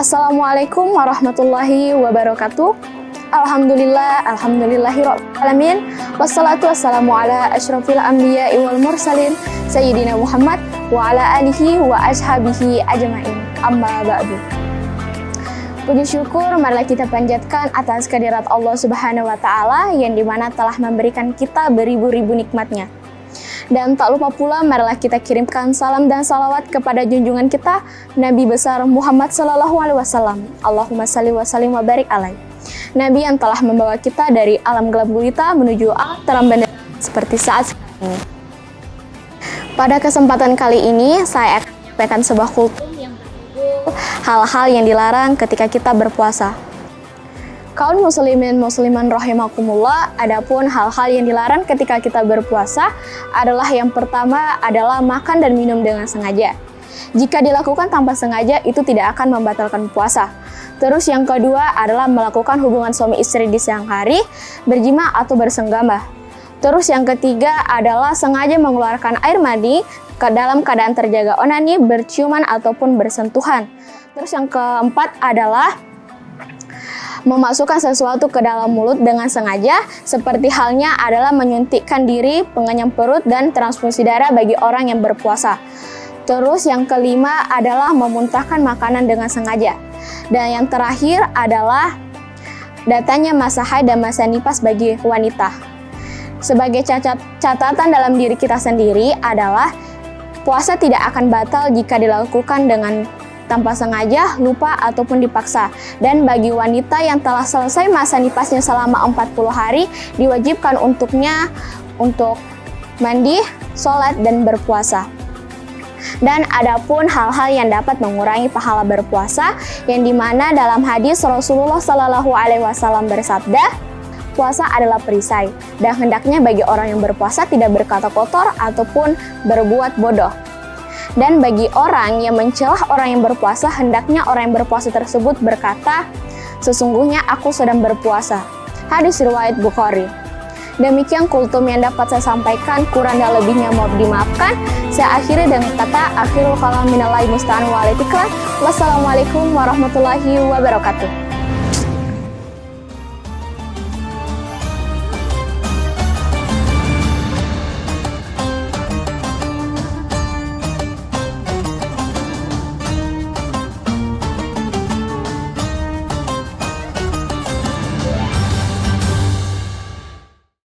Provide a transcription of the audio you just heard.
Assalamualaikum warahmatullahi wabarakatuh. Alhamdulillahirabbil alamin. Wassalatu wassalamu ala asyrafil anbiya'i wal mursalin sayyidina Muhammad wa ala alihi wa ashabihi ajmain. Amma ba'du. Puji syukur marilah kita panjatkan atas kehadirat Allah Subhanahu wa taala yang dimana telah memberikan kita beribu-ribu nikmatnya. Dan tak lupa pula marilah kita kirimkan salam dan salawat kepada junjungan kita Nabi besar Muhammad sallallahu alaihi wasallam. Allahumma shalli wa sallim wa barik alaihi. Nabi yang telah membawa kita dari alam gelap gulita menuju alam terang benderang seperti saat ini. Pada kesempatan kali ini saya akan menyampaikan sebuah kultum yang berjudul hal-hal yang dilarang ketika kita berpuasa. Kaum muslimin musliman rahimakumullah, adapun hal-hal yang dilarang ketika kita berpuasa adalah yang pertama adalah makan dan minum dengan sengaja. Jika dilakukan tanpa sengaja itu tidak akan membatalkan puasa. Terus yang kedua adalah melakukan hubungan suami istri di siang hari, berjima atau bersenggama. Terus yang ketiga adalah sengaja mengeluarkan air mani ke dalam keadaan terjaga onani, berciuman ataupun bersentuhan. Terus yang keempat adalah memasukkan sesuatu ke dalam mulut dengan sengaja, seperti halnya adalah menyuntikkan diri, pengenyam perut, dan transfusi darah bagi orang yang berpuasa. Terus yang kelima adalah memuntahkan makanan dengan sengaja. Dan yang terakhir adalah datanya masa haid dan masa nifas bagi wanita. Sebagai catatan dalam diri kita sendiri adalah puasa tidak akan batal jika dilakukan dengan tanpa sengaja, lupa, ataupun dipaksa. Dan bagi wanita yang telah selesai masa nifasnya selama 40 hari, diwajibkan untuknya untuk mandi, sholat, dan berpuasa. Dan adapun hal-hal yang dapat mengurangi pahala berpuasa, yang dimana dalam hadis Rasulullah Shallallahu Alaihi Wasallam bersabda, puasa adalah perisai, dan hendaknya bagi orang yang berpuasa tidak berkata kotor ataupun berbuat bodoh. Dan bagi orang yang mencelah orang yang berpuasa, hendaknya orang yang berpuasa tersebut berkata, sesungguhnya aku sedang berpuasa. Hadis riwayat Bukhari. Demikian kultum yang dapat saya sampaikan, kurang dan lebihnya mohon dimaafkan. Saya akhiri dengan kata akhirul kalam minallahi musta'an wa alaihi tiklan. Wassalamualaikum warahmatullahi wabarakatuh.